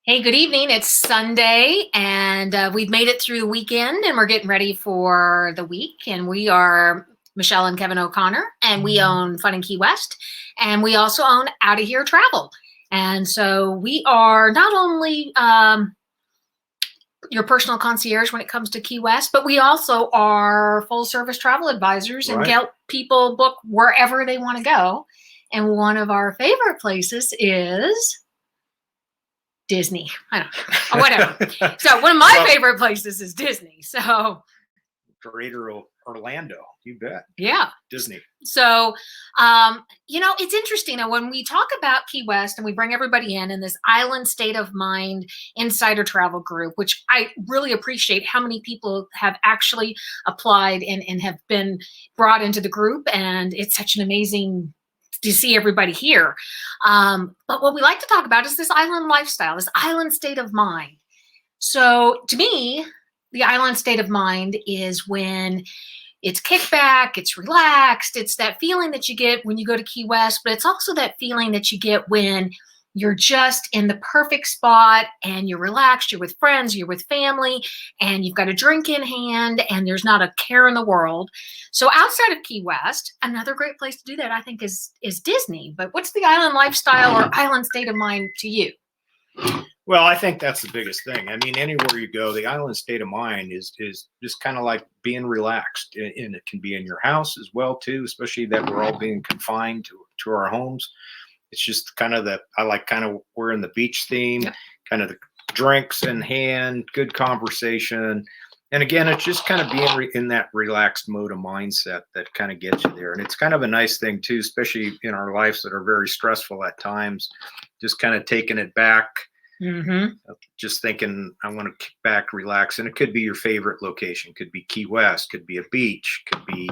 Hey, good evening. It's Sunday, and we've made it through the weekend, and we're getting ready for the week. And we are Michelle and Kevin O'Connor, and we own Fun in Key West, and we also own Out of Here Travel. And so we are not only your personal concierge when it comes to Key West, but we also are full service travel advisors and help people book wherever they want to go. And one of our favorite places is Disney. I don't know. Whatever. So one of my favorite places is Disney. So Greater Orlando, you bet. Yeah. Disney. So, it's interesting that when we talk about Key West and we bring everybody in this island state of mind insider travel group, which I really appreciate how many people have actually applied and have been brought into the group. And it's such an amazing to see everybody here. But what we like to talk about is this island lifestyle, this island state of mind. So to me, the island state of mind is when it's kickback, it's relaxed, it's that feeling that you get when you go to Key West, but it's also that feeling that you get when you're just in the perfect spot and you're relaxed, you're with friends, you're with family, and you've got a drink in hand and there's not a care in the world. So outside of Key West, another great place to do that, I think, is Disney. But what's the island lifestyle or island state of mind to you? Well, I think that's the biggest thing. I mean, anywhere you go, the island state of mind is just kind of like being relaxed. And it can be in your house as well, too, especially that we're all being confined to our homes. It's just kind of we're in the beach theme, kind of the drinks in hand, good conversation. And again, it's just kind of being in that relaxed mode of mindset that kind of gets you there. And it's kind of a nice thing too, especially in our lives that are very stressful at times, just kind of taking it back, just thinking, I want to kick back, relax. And it could be your favorite location. Could be Key West, could be a beach, could be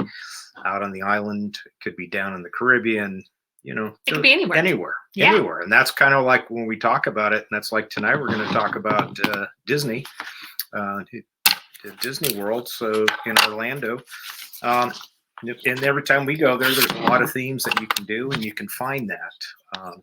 out on the island, could be down in the Caribbean. It could be anywhere. Anywhere. And that's kind of like when we talk about it, and that's like tonight we're going to talk about Disney, Disney World, so in Orlando. And every time we go there's a lot of themes that you can do, and you can find that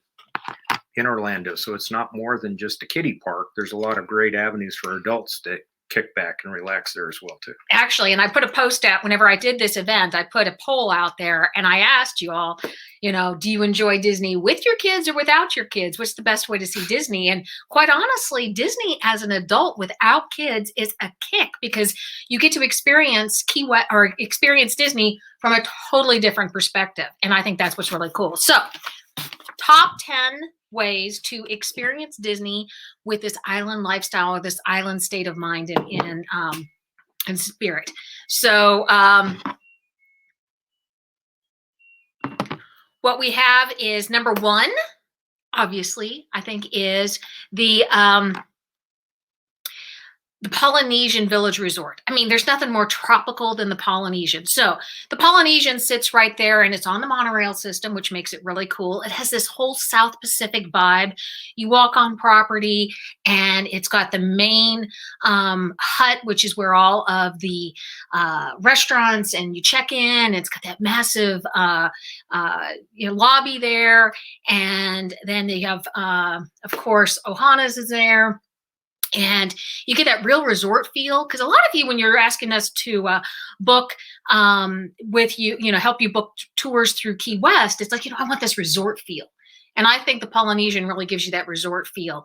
in Orlando. So it's not more than just a kiddie park. There's a lot of great avenues for adults to kick back and relax there as well too. Actually, and I put a post out whenever I did this event, I put a poll out there and I asked you all, do you enjoy Disney with your kids or without your kids? What's the best way to see Disney? And quite honestly, Disney as an adult without kids is a kick, because you get to experience Key West or experience Disney from a totally different perspective. And I think that's what's really cool. So top 10 ways to experience Disney with this island lifestyle or this island state of mind and spirit. So what we have is number one, obviously, I think, is the Polynesian Village Resort. I mean, there's nothing more tropical than the Polynesian. So the Polynesian sits right there, and it's on the monorail system, which makes it really cool. It has this whole South Pacific vibe. You walk on property, and it's got the main hut, which is where all of the restaurants, and you check in. It's got that massive lobby there. And then they have, of course, Ohana's is there. And you get that real resort feel, because a lot of you, when you're asking us to book with you, help you book tours through Key West, it's like, I want this resort feel. And I think the Polynesian really gives you that resort feel.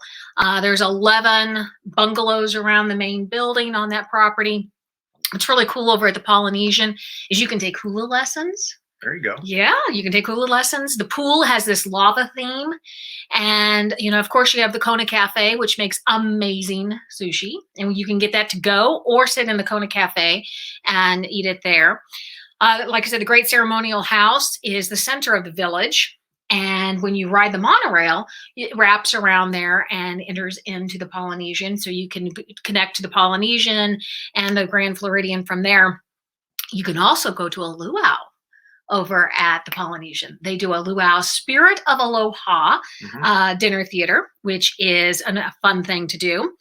There's 11 bungalows around the main building on that property. What's really cool over at the Polynesian is you can take hula lessons. There you go. Yeah, you can take hula lessons. The pool has this lava theme. And, of course, you have the Kona Cafe, which makes amazing sushi. And you can get that to go or sit in the Kona Cafe and eat it there. Like I said, the Great Ceremonial House is the center of the village. And when you ride the monorail, it wraps around there and enters into the Polynesian. So you can connect to the Polynesian and the Grand Floridian from there. You can also go to a luau over at the Polynesian. They do a luau Spirit of Aloha dinner theater, which is a fun thing to do.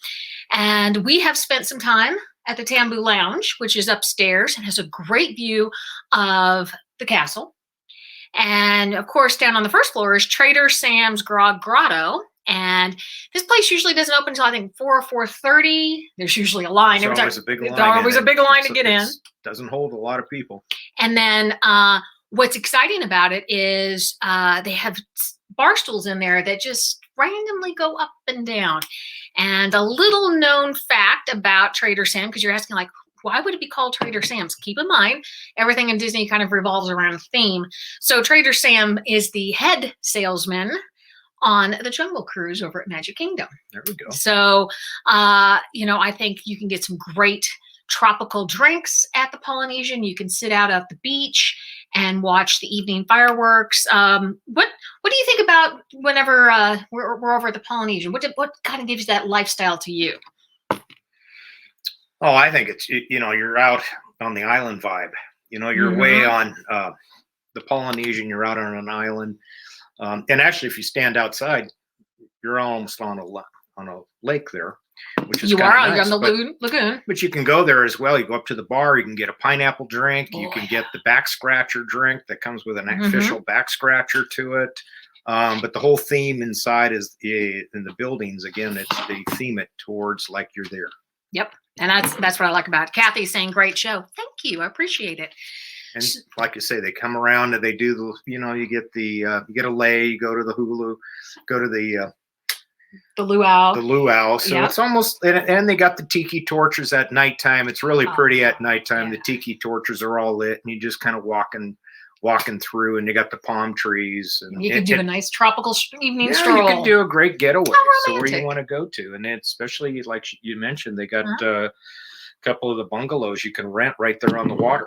And we have spent some time at the Tambu Lounge, which is upstairs and has a great view of the castle. And of course, down on the first floor is Trader Sam's Grog Grotto. And this place usually doesn't open until I think 4 or 4:30. There's usually a line. There's Every always time, a big line. there's always a big line to get in. Doesn't hold a lot of people. And then what's exciting about it is they have bar stools in there that just randomly go up and down. And a little known fact about Trader Sam, because you're asking like, why would it be called Trader Sam's? Keep in mind, everything in Disney kind of revolves around a theme. So Trader Sam is the head salesman on the Jungle Cruise over at Magic Kingdom. There we go. So, I think you can get some great tropical drinks at the Polynesian. You can sit out at the beach and watch the evening fireworks. What do you think about whenever we're over at the Polynesian? What kind of gives that lifestyle to you? Oh, I think it's, you're out on the island vibe. You're way on the Polynesian. You're out on an island. And actually, if you stand outside, you're almost on a lake there, which is you're nice. on the lagoon. But you can go there as well. You go up to the bar. You can get a pineapple drink. You can get the back scratcher drink that comes with an official back scratcher to it. But the whole theme inside is in the buildings. Again, they theme it towards like you're there. Yep. And that's what I like about it. Kathy's saying, great show. Thank you. I appreciate it. And like you say, they come around and they do the, you get you get a lei, you go to the hulu, go to the luau. The luau. So it's almost, and they got the tiki torches at nighttime. It's really pretty at nighttime. Yeah. The tiki torches are all lit and you just kind of walking through, and you got the palm trees. And you can do a nice tropical evening stroll. You can do a great getaway. So where you want to go to. And especially like you mentioned, they got a couple of the bungalows you can rent right there on the water.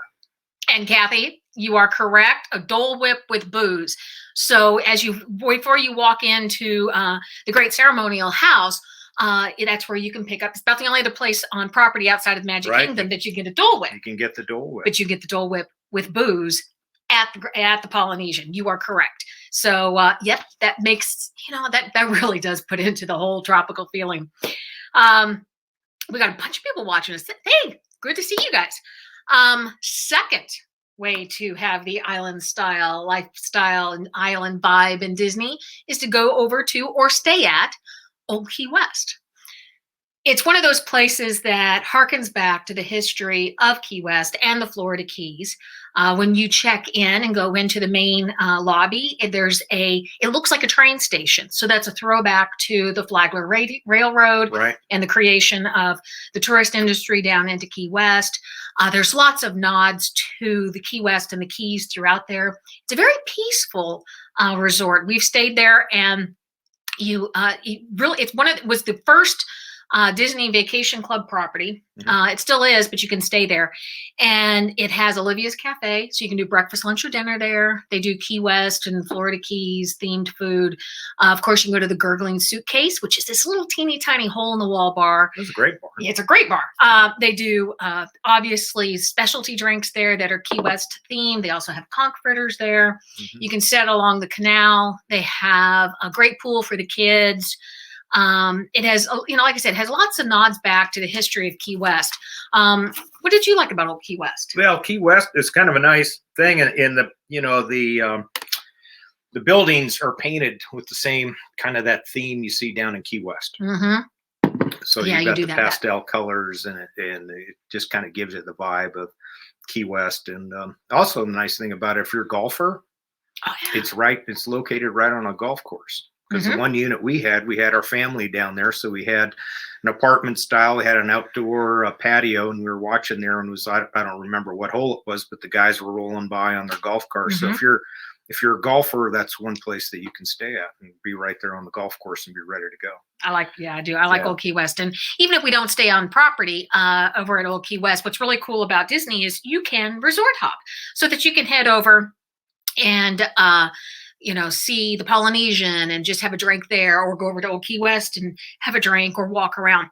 And Kathy, you are correct. A Dole Whip with booze. So before you walk into the Great Ceremonial House, that's where you can pick up. It's about the only other place on property outside of Magic Kingdom that you get a Dole Whip. You can get the Dole Whip. But you get the Dole Whip with booze at the Polynesian. You are correct. So that makes, that really does put into the whole tropical feeling. We got a bunch of people watching us. Hey, good to see you guys. Second way to have the island style lifestyle and island vibe in Disney is to go over to or stay at Old Key West. It's one of those places that harkens back to the history of Key West and the Florida Keys. When you check in and go into the main lobby, it looks like a train station. So that's a throwback to the Flagler Railroad and the creation of the tourist industry down into Key West. There's lots of nods to the Key West and the Keys throughout there. It's a very peaceful resort. We've stayed there, and it was the first Disney Vacation Club property. It still is, but you can stay there. And it has Olivia's Cafe, so you can do breakfast, lunch, or dinner there. They do Key West and Florida Keys themed food. Of course, you can go to the Gurgling Suitcase, which is this little teeny tiny hole in the wall bar. It's a great bar. It's a great bar. They do obviously specialty drinks there that are Key West themed. They also have conch fritters there. You can sit along the canal. They have a great pool for the kids. It has, like I said, it has lots of nods back to the history of Key West. What did you like about Old Key West? Well, Key West is kind of a nice thing, in the buildings are painted with the same kind of that theme you see down in Key West. So you've got the pastel colors in it, and it just kind of gives it the vibe of Key West. And also the nice thing about it, if you're a golfer, it's located right on a golf course. Because the one unit we had our family down there. So we had an apartment style. We had an outdoor patio, and we were watching there, and I don't remember what hole it was, but the guys were rolling by on their golf cars. So if you're a golfer, that's one place that you can stay at and be right there on the golf course and be ready to go. I do. I like Old Key West. And even if we don't stay on property over at Old Key West, what's really cool about Disney is you can resort hop so that you can head over and see the Polynesian and just have a drink there, or go over to Old Key West and have a drink or walk around.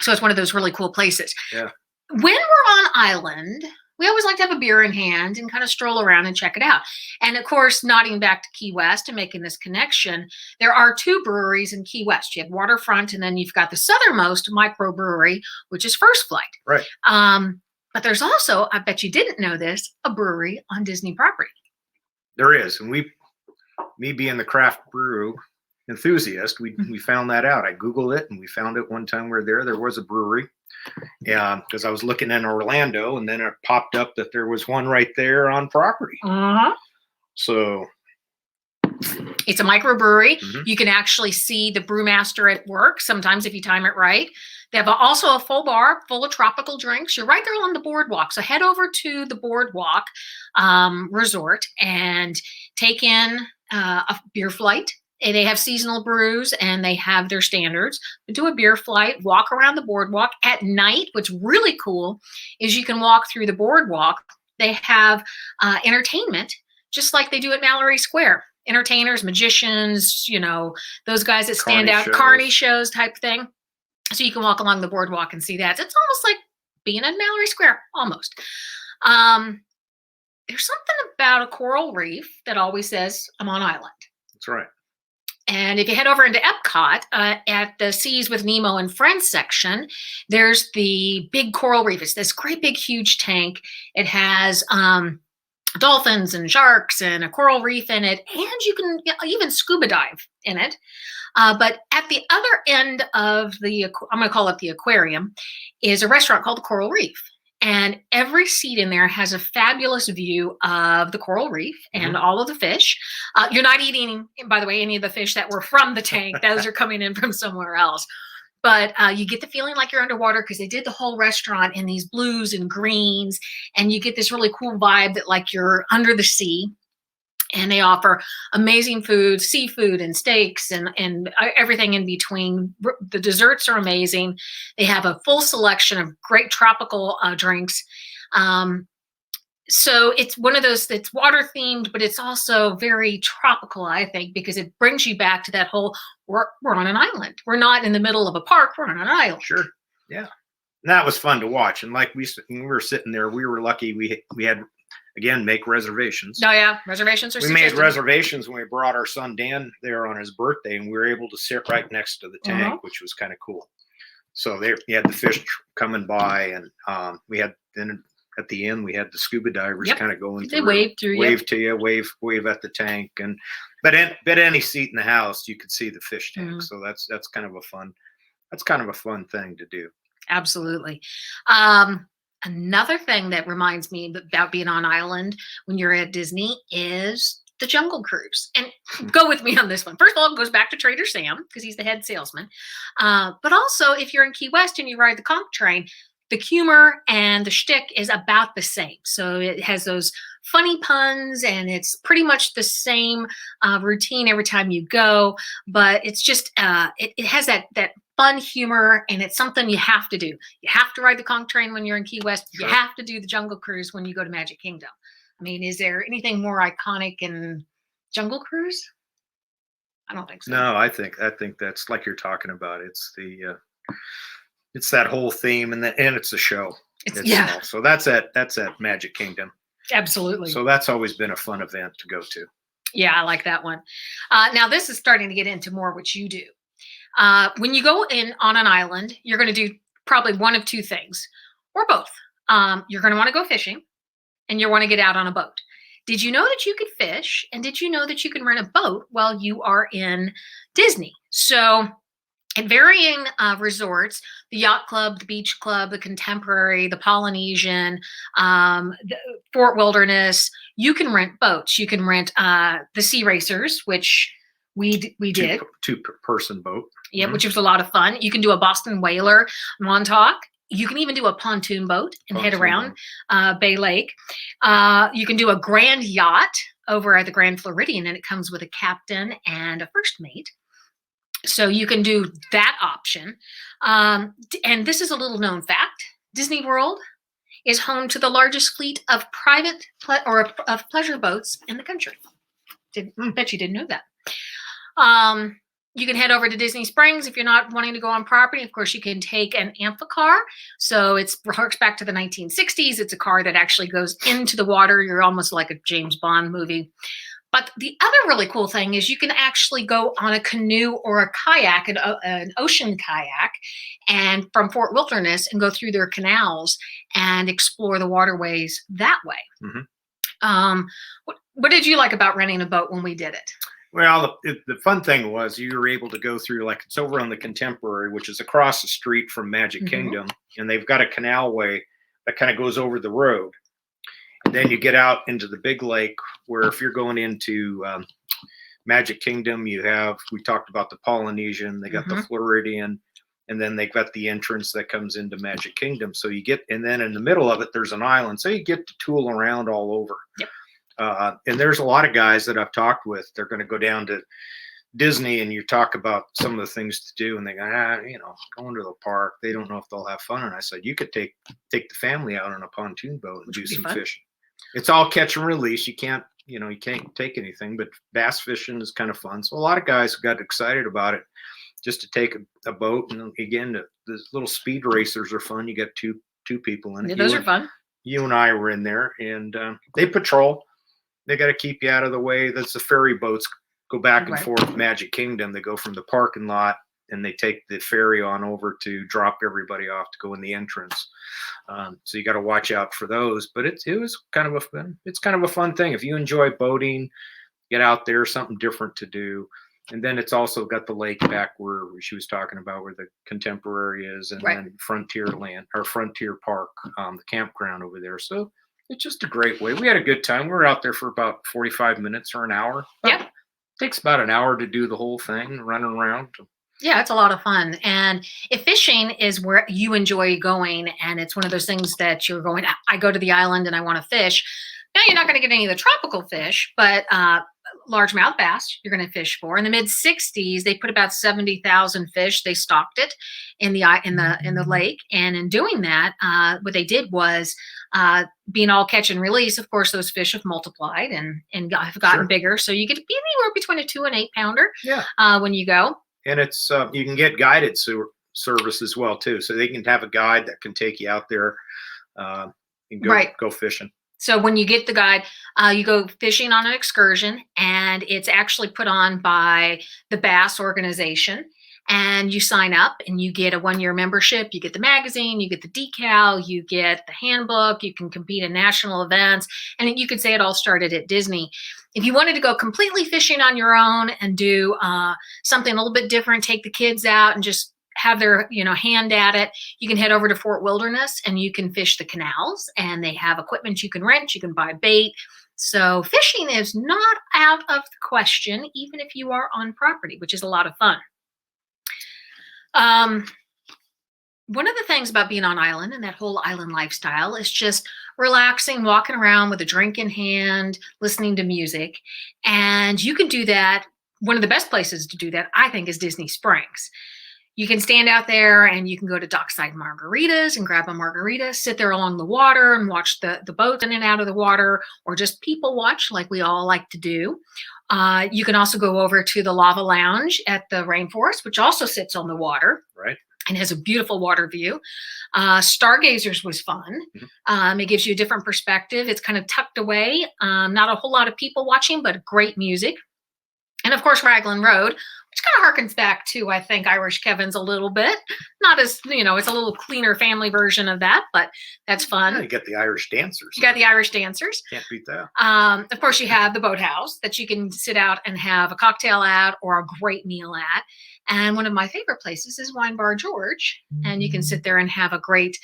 So it's one of those really cool places. Yeah. When we're on island, we always like to have a beer in hand and kind of stroll around and check it out. And of course, nodding back to Key West and making this connection, there are two breweries in Key West. You have Waterfront, and then you've got the southernmost microbrewery, which is First Flight. Right. But there's also, I bet you didn't know this, a brewery on Disney property. There is. And me being the craft brew enthusiast, we found that out. I Googled it and we found it one time we were there. There was a brewery. Yeah, because I was looking in Orlando and then it popped up that there was one right there on property. Uh-huh. So it's a microbrewery. Mhm. You can actually see the brewmaster at work sometimes if you time it right. They have also a full bar full of tropical drinks. You're right there on the boardwalk. So head over to the boardwalk resort and take in a beer flight. And they have seasonal brews and they have their standards. Do a beer flight, walk around the boardwalk at night. What's really cool is you can walk through the boardwalk. They have entertainment just like they do at Mallory Square. Entertainers, magicians, you know, those guys that stand out, carny shows type thing. So you can walk along the boardwalk and see that. It's almost like being at Mallory Square, almost. There's something about a coral reef that always says, I'm on island. That's right. And if you head over into Epcot at the Seas with Nemo and Friends section, there's the big coral reef. It's this great big huge tank. It has dolphins and sharks and a coral reef in it, and you can even scuba dive in it. But at the other end of the, I'm going to call it the aquarium, is a restaurant called the Coral Reef. And every seat in there has a fabulous view of the coral reef and all of the fish. You're not eating, by the way, any of the fish that were from the tank. Those are coming in from somewhere else. But you get the feeling like you're underwater because they did the whole restaurant in these blues and greens. And you get this really cool vibe that like you're under the sea. And they offer amazing food, seafood and steaks and everything in between. The desserts are amazing. They have a full selection of great tropical drinks. So it's one of those that's water themed, but it's also very tropical, I think, because it brings you back to that whole, we're on an island. We're not in the middle of a park. We're on an island. Sure. Yeah. And that was fun to watch. And like when we were sitting there, we were lucky we had, again, make reservations. Oh yeah, reservations are suggested. We made reservations when we brought our son Dan there on his birthday, and we were able to sit right next to the tank, which was kind of cool. So there, you had the fish coming by, and we had then at the end we had the scuba divers kind of going through. They wave through, wave to you, wave at the tank, and but any seat in the house you could see the fish tank. So that's kind of a fun thing to do. Absolutely. Another thing that reminds me about being on island when you're at Disney is the Jungle Cruise. And go with me on this one. First of all, it goes back to Trader Sam because he's the head salesman. But also, if you're in Key West and you ride the conch train, the humor and the shtick is about the same. So it has those funny puns and it's pretty much the same routine every time you go. But it's just, it has that fun humor, and it's something you have to do. You have to ride the conch train when you're in Key West. Sure. You have to do the Jungle Cruise when you go to Magic Kingdom. I mean, is there anything more iconic in Jungle Cruise? I don't think so. No, I think that's like you're talking about. It's it's that whole theme, and it's a show. So that's at Magic Kingdom. Absolutely. So that's always been a fun event to go to. Yeah, I like that one. Now this is starting to get into more what you do. When you go in on an island, you're going to do probably one of two things, or both. You're going to want to go fishing, and you want to get out on a boat. Did you know that you could fish, and did you know that you can rent a boat while you are in Disney? So at varying resorts, the Yacht Club, the Beach Club, the Contemporary, the Polynesian, the Fort Wilderness, you can rent boats. You can rent the Sea Racers, which we did. Two-person boat. Yeah, which was a lot of fun. You can do a Boston Whaler, Montauk. You can even do a pontoon boat and head around Bay Lake. You can do a grand yacht over at the Grand Floridian, and it comes with a captain and a first mate. So you can do that option. And this is a little known fact. Disney World is home to the largest fleet of private of pleasure boats in the country. Bet you didn't know that. You can head over to Disney Springs if you're not wanting to go on property. Of course, you can take an amphicar. So it harks back to the 1960s. It's a car that actually goes into the water. You're almost like a James Bond movie. But the other really cool thing is you can actually go on a canoe or a kayak, an ocean kayak, and from Fort Wilderness and go through their canals and explore the waterways that way. What did you like about renting a boat when we did it? Well, the fun thing was you were able to go through, like, it's over on the Contemporary, which is across the street from Magic Hmm. Kingdom, and they've got a canalway that kind of goes over the road. And then you get out into the big lake, where if you're going into Magic Kingdom, we talked about the Polynesian, they got the Hmm. Floridian, and then they've got the entrance that comes into Magic Kingdom. So and then in the middle of it, there's an island. So you get to tool around all over. Yep. And there's a lot of guys that I've talked with. They're going to go down to Disney, and you talk about some of the things to do, and they go, going to the park, they don't know if they'll have fun. And I said, you could take the family out on a pontoon boat and Which do would be some fun. fishing. It's all catch and release. You can't take anything, but bass fishing is kind of fun. So a lot of guys got excited about it, just to take a boat. And again, the little speed racers are fun. You got two people in it. Yeah, those are fun. You and I were in there, and they patrol. They got to keep you out of the way. That's the ferry boats go back and Right. forth. Magic Kingdom, they go from the parking lot and they take the ferry on over to drop everybody off to go in the entrance. So you got to watch out for those. But it was kind of a fun thing. If you enjoy boating, get out there, something different to do. And then it's also got the lake back where she was talking about, where the Contemporary is, and Right. then Frontierland or Frontier Park, the campground over there. So it's just a great way. We had a good time. We were out there for about 45 minutes or an hour. Yeah. Takes about an hour to do the whole thing, running around. Yeah, it's a lot of fun. And if fishing is where you enjoy going, and it's one of those things that you're going, I go to the island and I want to fish. Now you're not going to get any of the tropical fish, but largemouth bass you're going to fish for. In the mid '60s, they put about 70,000 fish. They stocked it in the lake, and in doing that, what they did was being all catch and release. Of course, those fish have multiplied and have gotten Sure. bigger. So you get to be anywhere between a 2 and 8 pounder Yeah. when you go. And it's you can get guided service as well too, so they can have a guide that can take you out there and Right. go fishing. So when you get the guide, you go fishing on an excursion, and it's actually put on by the Bass organization. And you sign up, and you get a 1-year membership. You get the magazine, you get the decal, you get the handbook. You can compete in national events, and you could say it all started at Disney. If you wanted to go completely fishing on your own and do something a little bit different, take the kids out and just have their hand at it, you can head over to Fort Wilderness and you can fish the canals, and they have equipment you can rent, you can buy bait. So fishing is not out of the question, even if you are on property, which is a lot of fun. One of the things about being on island and that whole island lifestyle is just relaxing, walking around with a drink in hand, listening to music. And you can do that. One of the best places to do that, I think, is Disney Springs. You can stand out there and you can go to Dockside Margaritas and grab a margarita, sit there along the water and watch the boats in and out of the water, or just people watch like we all like to do. You can also go over to the Lava Lounge at the Rainforest, which also sits on the water. Right. And has a beautiful water view. Stargazers was fun. It gives you a different perspective. It's kind of tucked away. Not a whole lot of people watching, but great music. And of course, Raglan Road, which kind of harkens back to, I think, Irish Kevin's a little bit. Not as, it's a little cleaner family version of that, but that's fun. Yeah, you got the Irish dancers. You got the Irish dancers. Can't beat that. Of course, you have the boathouse that you can sit out and have a cocktail at or a great meal at. And one of my favorite places is Wine Bar George. And you can sit there and have a great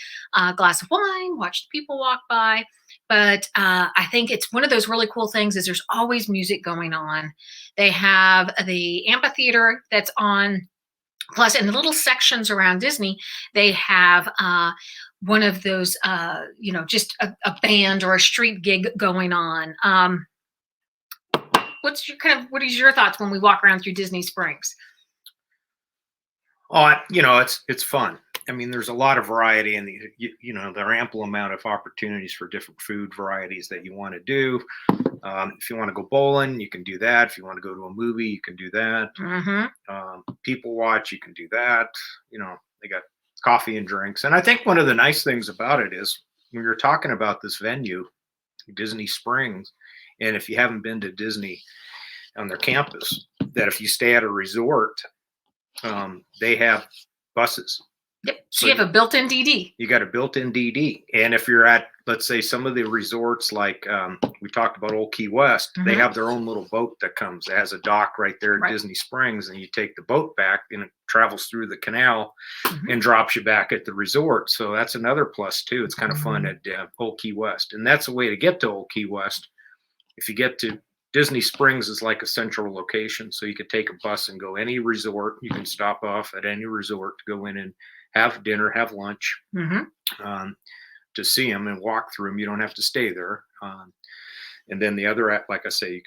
glass of wine, watch the people walk by. But I think it's one of those really cool things is there's always music going on. They have the amphitheater that's on. Plus, in the little sections around Disney, they have one of those, just a band or a street gig going on. What is your thoughts when we walk around through Disney Springs? Oh, it's fun. I mean, there's a lot of variety, and there are ample amount of opportunities for different food varieties that you want to do. If you want to go bowling, you can do that. If you want to go to a movie, you can do that. People watch, you can do that. They got coffee and drinks. And I think one of the nice things about it is when you're talking about this venue, Disney Springs, and if you haven't been to Disney on their campus, that if you stay at a resort, they have buses Yep. So you have a built-in DD. You got a built-in DD. And if you're at, let's say, some of the resorts like we talked about Old Key West, they have their own little boat that comes. It has a dock right there at Disney Springs, and you take the boat back, and it travels through the canal and drops you back at the resort. So that's another plus too. It's kind of fun at Old Key West, and that's a way to get to Old Key West. If you get to Disney Springs is like a central location, so you could take a bus and go any resort. You can stop off at any resort to go in and have dinner, have lunch, to see them and walk through them. You don't have to stay there. And then the other, like I say, you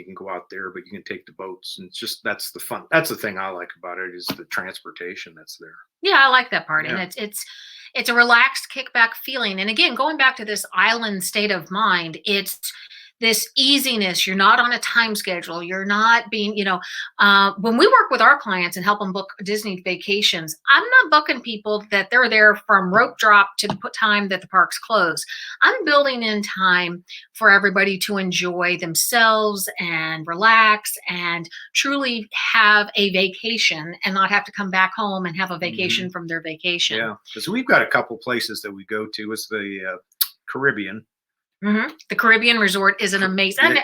can go out there, but you can take the boats, and it's just, that's the fun. That's the thing I like about it, is the transportation that's there. Yeah, I like that part. And it's a relaxed kickback feeling. And again, going back to this island state of mind, it's this easiness. You're not on a time schedule. You're not being, when we work with our clients and help them book Disney vacations, I'm not booking people that they're there from rope drop to the time that the parks close. I'm building in time for everybody to enjoy themselves and relax and truly have a vacation and not have to come back home and have a vacation from their vacation. Yeah, because we've got a couple places that we go to. It's the Caribbean. The Caribbean resort is an amazing. We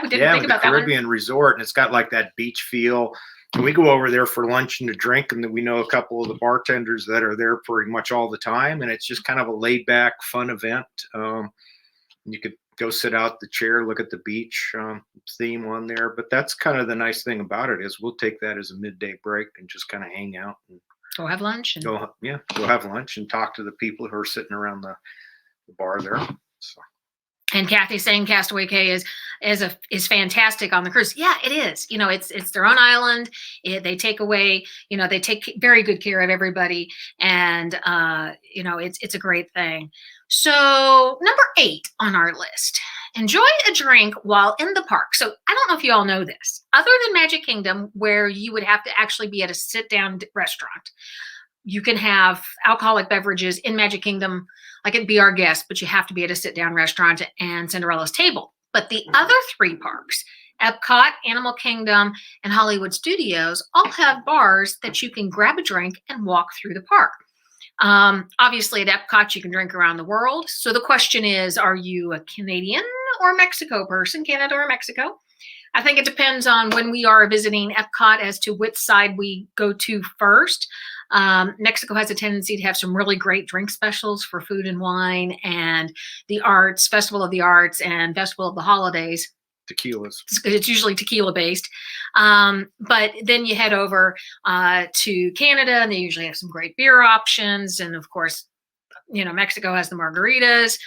didn't think about that one. Caribbean resort, and it's got like that beach feel. And we go over there for lunch and a drink, and then we know a couple of the bartenders that are there pretty much all the time, and it's just kind of a laid back, fun event. You could go sit out the chair, look at the beach theme on there. But that's kind of the nice thing about it, is we'll take that as a midday break and just kind of hang out and go have lunch. Go have lunch and talk to the people who are sitting around the bar there. So. And Kathy's saying Castaway Cay is fantastic on the cruise. Yeah, it is. It's their own island. They take away, they take very good care of everybody, and it's a great thing. So number 8 on our list: enjoy a drink while in the park. So I don't know if you all know this. Other than Magic Kingdom, where you would have to actually be at a sit-down restaurant, you can have alcoholic beverages in Magic Kingdom, like at Be Our Guest, but you have to be at a sit-down restaurant and Cinderella's Table. But the other 3 parks, Epcot, Animal Kingdom, and Hollywood Studios, all have bars that you can grab a drink and walk through the park. Obviously, at Epcot, you can drink around the world. So the question is, are you a Canadian or Mexico person, Canada or Mexico? I think it depends on when we are visiting Epcot as to which side we go to first. Mexico has a tendency to have some really great drink specials for food and wine, and the arts, Festival of the Arts and Festival of the Holidays. Tequilas. It's usually tequila based. But then you head over to Canada, and they usually have some great beer options. And of course, Mexico has the margaritas.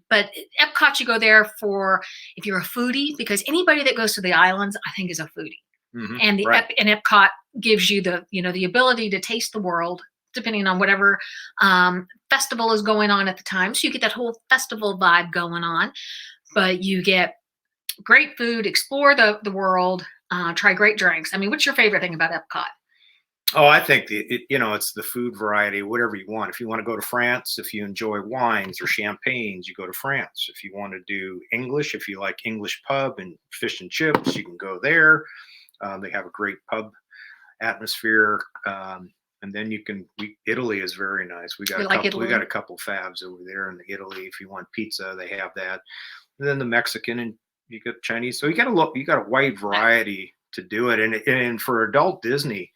But Epcot, you go there for, if you're a foodie, because anybody that goes to the islands, I think, is a foodie. And and Epcot gives you the ability to taste the world, depending on whatever festival is going on at the time. So you get that whole festival vibe going on, but you get great food, explore the world, try great drinks. I mean, what's your favorite thing about Epcot? Oh, I think it's the food variety, whatever you want. If you want to go to France, if you enjoy wines or champagnes, you go to France. If you want to do English, if you like English pub and fish and chips, you can go there. They have a great pub atmosphere. And then Italy is very nice. We got a couple fabs over there in Italy. If you want pizza, they have that. And then the Mexican, and you got Chinese. So you got a wide variety to do it. And for adult Disney,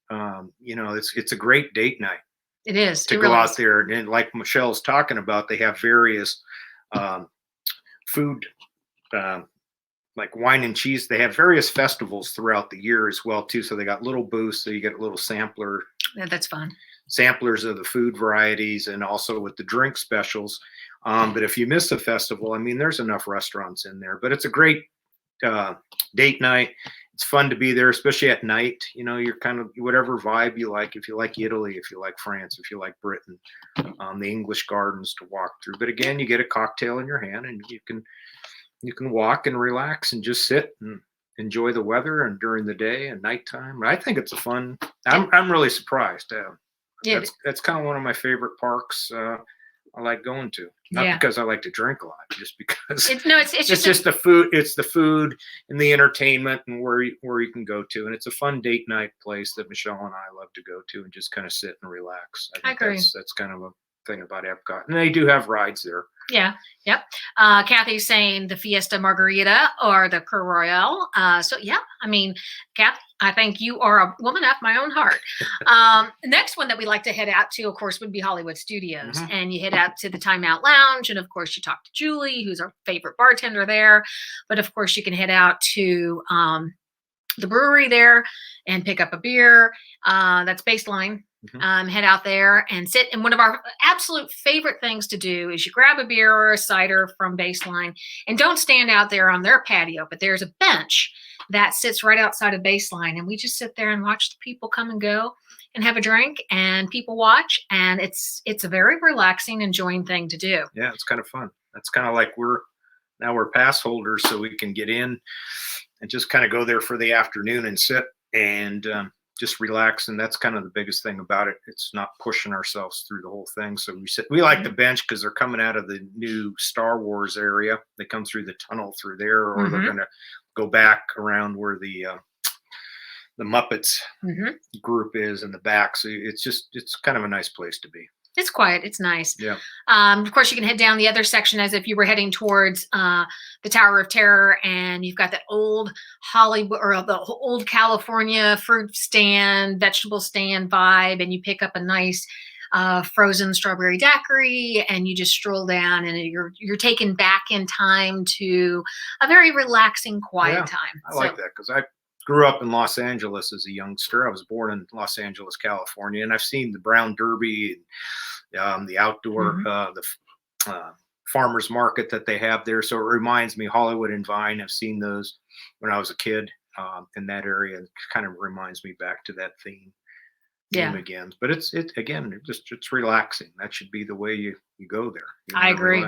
it's a great date night. It is to go out there, and like Michelle's talking about, they have various food, like wine and cheese. They have various festivals throughout the year as well too. So they got little booths, so you get a little sampler. Yeah, that's fun. Samplers of the food varieties, and also with the drink specials. But if you miss the festival, I mean, there's enough restaurants in there. But it's a great date night. It's fun to be there, especially at night. You're kind of whatever vibe you like. If you like Italy, if you like France, if you like Britain, the English gardens to walk through. But again, you get a cocktail in your hand, and you can walk and relax and just sit and enjoy the weather, and during the day and nighttime. I think it's a fun. I'm really surprised. That's kind of one of my favorite parks I like going to. Not Yeah. because I like to drink a lot, just because It's it's just just the food. It's the food and the entertainment and where you can go to, and it's a fun date night place that Michelle and I love to go to and just kind of sit and relax. I I think agree. that's kind of a thing about Epcot, and they do have rides there. Yeah. Yep. Kathy's saying the Fiesta Margarita or the Cur Royale. So yeah, I mean, Kathy, I think you are a woman after my own heart. The next one that we like to head out to, of course, would be Hollywood Studios. Mhm. And you head out to the Timeout Lounge. And of course, you talk to Julie, who's our favorite bartender there. But of course, you can head out to the brewery there and pick up a beer. That's Baseline. Head out there and sit. And one of our absolute favorite things to do is you grab a beer or a cider from Baseline and don't stand out there on their patio, but there's a bench that sits right outside of Baseline. And we just sit there and watch the people come and go and have a drink and people watch. And it's a very relaxing, enjoying thing to do. Yeah, it's kind of fun. That's kind of like we're pass holders, so we can get in and just kind of go there for the afternoon and sit and just relax. And that's kind of the biggest thing about it. It's not pushing ourselves through the whole thing. So we like the bench because they're coming out of the new Star Wars area. They come through the tunnel through there, or they're going to go back around where the Muppets group is in the back. So it's kind of a nice place to be. It's quiet. It's nice. Yeah. Of course, you can head down the other section as if you were heading towards the Tower of Terror, and you've got the old Hollywood or the old California fruit stand, vegetable stand vibe, and you pick up a nice frozen strawberry daiquiri, and you just stroll down, and you're taken back in time to a very relaxing, quiet time. I like that because I grew up in Los Angeles as a youngster. I was born in Los Angeles, California, and I've seen the Brown Derby and the outdoor, farmers market that they have there. So it reminds me, Hollywood and Vine, I've seen those when I was a kid in that area. It kind of reminds me back to that theme again. But it's relaxing. That should be the way you go there. I agree.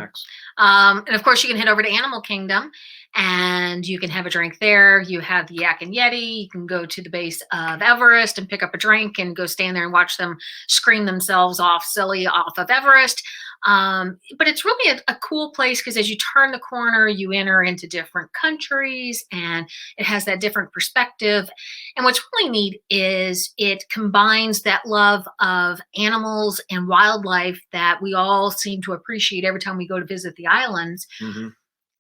And of course, you can head over to Animal Kingdom and you can have a drink there. You have the Yak and Yeti. You can go to the base of Everest and pick up a drink and go stand there and watch them scream themselves off silly off of Everest. But it's really a cool place because as you turn the corner, you enter into different countries and it has that different perspective. And what's really neat is it combines that love of animals and wildlife that we all seem to appreciate every time we go to visit the islands.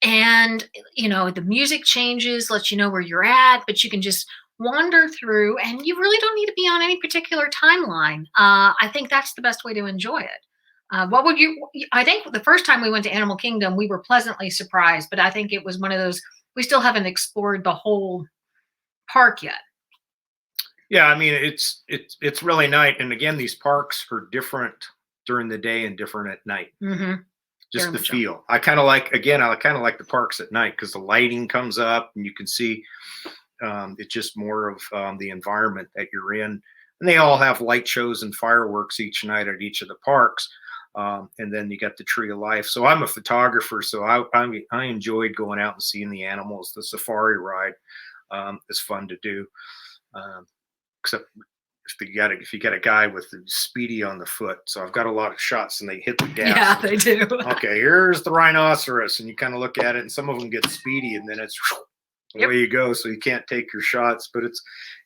And, the music changes, lets you know where you're at, but you can just wander through and you really don't need to be on any particular timeline. I think that's the best way to enjoy it. What would I think the first time we went to Animal Kingdom, we were pleasantly surprised, but I think it was one of those, we still haven't explored the whole park yet. Yeah. I mean, it's really nice. And again, these parks are different during the day and different at night. Just Very the much so. feel. I kind of like the parks at night because the lighting comes up and you can see it's just more of the environment that you're in. And they all have light shows and fireworks each night at each of the parks. And then you got the Tree of Life. So I'm a photographer, so I enjoyed going out and seeing the animals. The safari ride is fun to do, except if you got a guy with the Speedy on the foot. So I've got a lot of shots and they hit the gas. Yeah, they do. Okay, here's the rhinoceros, and you kind of look at it, and some of them get speedy, and then it's away you go. So you can't take your shots, but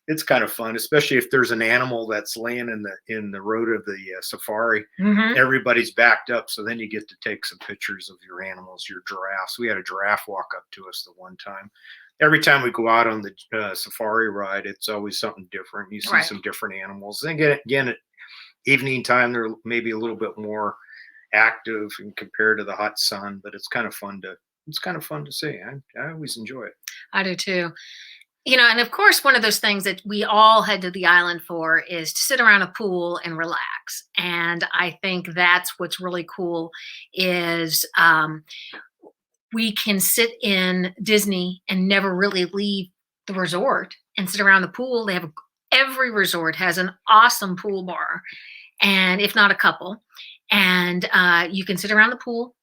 it's kind of fun, especially if there's an animal that's laying in the road of the safari. Everybody's backed up, so then you get to take some pictures of your animals, your giraffes. We had a giraffe walk up to us the one time. Every time we go out on the safari ride, it's always something different. You see some different animals. And again, at evening time, they're maybe a little bit more active and compared to the hot sun, but it's kind of fun to see. I always enjoy it. I do too. And of course, one of those things that we all head to the island for is to sit around a pool and relax. And I think that's what's really cool is we can sit in Disney and never really leave the resort and sit around the pool. Every resort has an awesome pool bar, and if not a couple, and you can sit around the pool.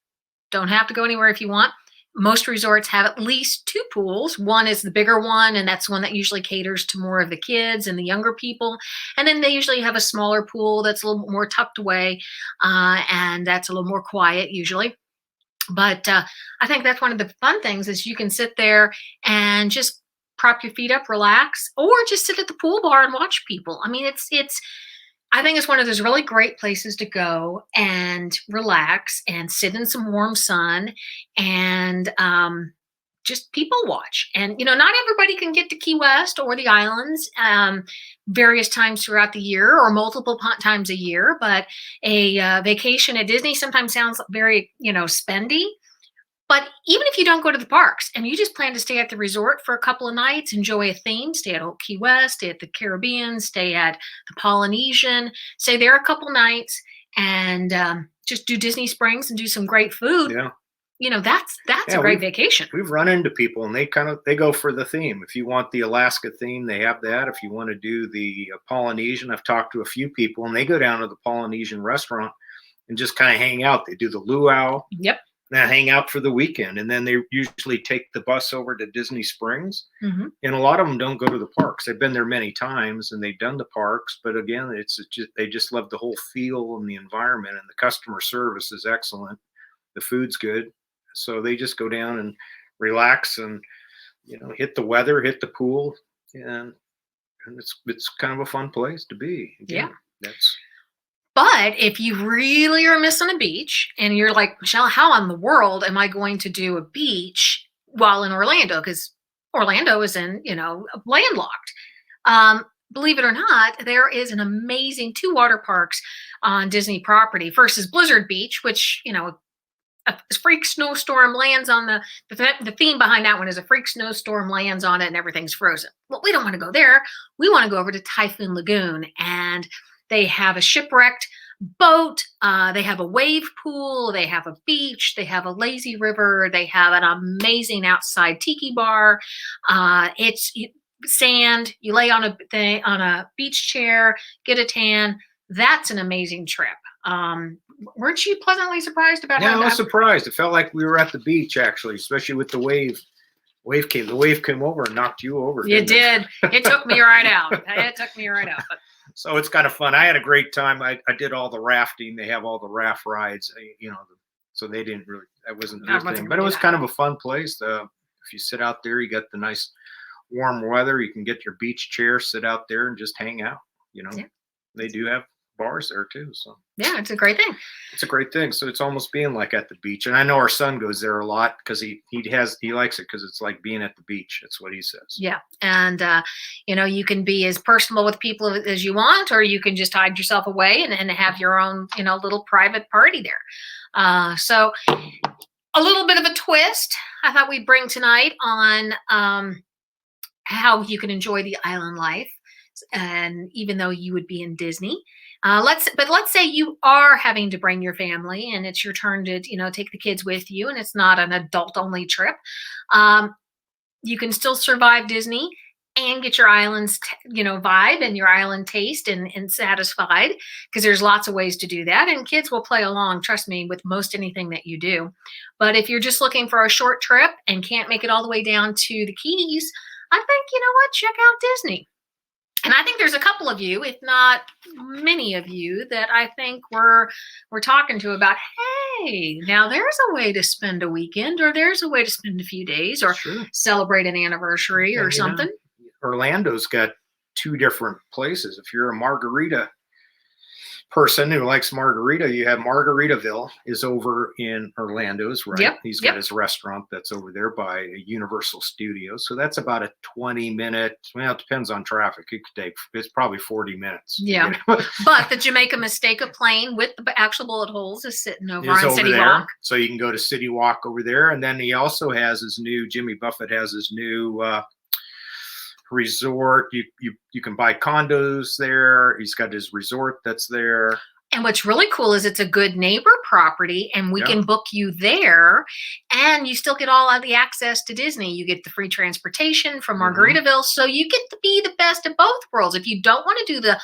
Don't have to go anywhere if you want. Most resorts have at least two pools. One is the bigger one, and that's one that usually caters to more of the kids and the younger people. And then they usually have a smaller pool that's a little more tucked away, and that's a little more quiet usually. But I think that's one of the fun things is you can sit there and just prop your feet up, relax, or just sit at the pool bar and watch people. I mean, it's I think it's one of those really great places to go and relax and sit in some warm sun and just people watch. And, not everybody can get to Key West or the islands various times throughout the year or multiple times a year. But a vacation at Disney sometimes sounds very, spendy. But even if you don't go to the parks and you just plan to stay at the resort for a couple of nights, enjoy a theme, stay at Old Key West, stay at the Caribbean, stay at the Polynesian, stay there a couple nights and just do Disney Springs and do some great food. Yeah. That's a great vacation. We've run into people and they go for the theme. If you want the Alaska theme, they have that. If you want to do the Polynesian, I've talked to a few people and they go down to the Polynesian restaurant and just kind of hang out. They do the luau. Yep. And hang out for the weekend, and then they usually take the bus over to Disney Springs. Mm-hmm. And a lot of them don't go to the parks. They've been there many times and they've done the parks, but again, they just love the whole feel and the environment, and the customer service is excellent. The food's good, so they just go down and relax and hit the weather, hit the pool, and it's kind of a fun place to be. Again, yeah. But if you really are missing a beach and you're like, Michelle, how in the world am I going to do a beach while in Orlando? Because Orlando is landlocked. Believe it or not, there is an amazing 2 water parks on Disney property. First is Blizzard Beach, which, a freak snowstorm lands on the theme behind that one is a freak snowstorm lands on it and everything's frozen. Well, we don't want to go there. We want to go over to Typhoon Lagoon, and they have a shipwrecked boat. They have a wave pool. They have a beach. They have a lazy river. They have an amazing outside tiki bar. It's sand. You lay on a beach chair, get a tan. That's an amazing trip. Weren't you pleasantly surprised about how? Yeah, I was that? surprised. It felt like we were at the beach, actually, especially with the wave. The wave came over and knocked you over. You did. It took me right out. But so it's kind of fun. I had a great time. I did all the rafting. They have all the raft rides, so they didn't really, that wasn't their thing, but it was kind of a fun place. If you sit out there, you got the nice warm weather. You can get your beach chair, sit out there and just hang out. Yeah. They do have bars there too. So yeah, it's a great thing. It's a great thing. So it's almost being like at the beach. And I know our son goes there a lot because he likes it because it's like being at the beach. That's what he says. Yeah. And, you can be as personal with people as you want, or you can just hide yourself away and have your own, little private party there. So a little bit of a twist I thought we'd bring tonight on how you can enjoy the island life. And even though you would be in Disney, let's say you are having to bring your family and it's your turn to, take the kids with you and it's not an adult only trip. You can still survive Disney and get your island's, vibe and your island taste and satisfied, because there's lots of ways to do that. And kids will play along, trust me, with most anything that you do. But if you're just looking for a short trip and can't make it all the way down to the Keys, I think, check out Disney. And I think there's a couple of you, if not many of you, that I think we're talking to about, hey, now there's a way to spend a weekend, or there's a way to spend a few days, or celebrate an anniversary or something. Orlando's got 2 different places. If you're a margarita person who likes margarita, you have Margaritaville is over in Orlando's, right? Yep. He's got his restaurant that's over there by Universal Studios. So that's about a 20-minute, well, it depends on traffic. It's probably 40 minutes. Yeah. But the Jamaica Mistake plane with the actual bullet holes is sitting over on City Walk. So you can go to City Walk over there. And then he also has Jimmy Buffett has his new resort. You can buy condos there. He's got his resort that's there. And what's really cool is it's a good neighbor property, and we Yeah. can book you there, and you still get all of the access to Disney. You get the free transportation from Margaritaville, so you get to be the best of both worlds. If you don't want to do the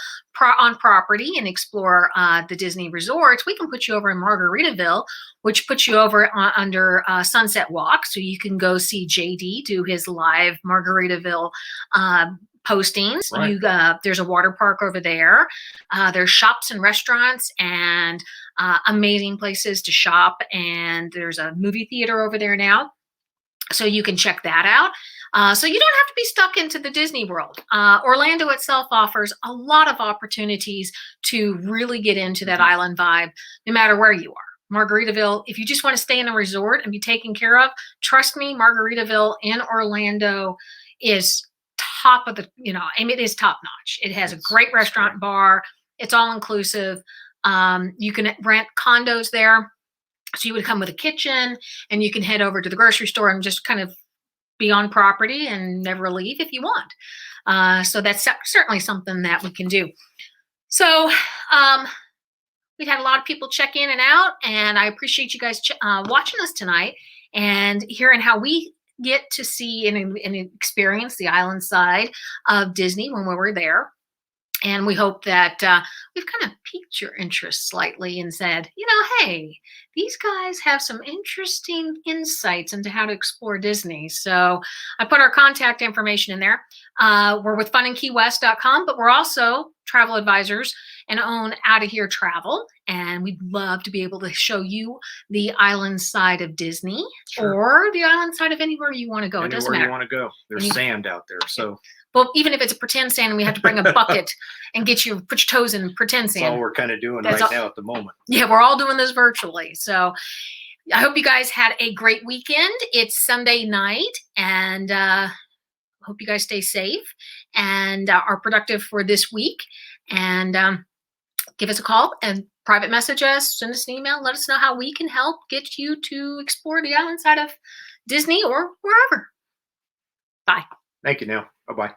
on property and explore the Disney resorts, we can put you over in Margaritaville, which puts you over under Sunset Walk, so you can go see JD do his live Margaritaville postings. Right. There's a water park over there. There's shops and restaurants and amazing places to shop. And there's a movie theater over there now, so you can check that out. So you don't have to be stuck into the Disney World. Orlando itself offers a lot of opportunities to really get into that island vibe, no matter where you are. Margaritaville, if you just want to stay in a resort and be taken care of, trust me, Margaritaville in Orlando is top of the, I mean, it is top notch. It has a great restaurant bar. It's all inclusive. You can rent condos there. So you would come with a kitchen, and you can head over to the grocery store and just kind of be on property and never leave if you want. So that's certainly something that we can do. So we've had a lot of people check in and out, and I appreciate you guys watching us tonight and hearing how we get to see and experience the island side of Disney when we were there. And we hope that we've kind of piqued your interest slightly and said, hey, these guys have some interesting insights into how to explore Disney. So I put our contact information in there. We're with FunInKeyWest.com, but we're also travel advisors and own Out of Here Travel. And we'd love to be able to show you the island side of Disney or the island side of anywhere you want to go. It doesn't matter. Anywhere you want to go. There's sand out there. So. Well, even if it's a pretend sand and we have to bring a bucket and put your toes in pretend sand. That's all we're kind of doing right now at the moment. Yeah, we're all doing this virtually. So I hope you guys had a great weekend. It's Sunday night, and hope you guys stay safe and are productive for this week. And give us a call and private message us, send us an email, let us know how we can help get you to explore the island side of Disney or wherever. Bye. Thank you, Neil. Bye-bye.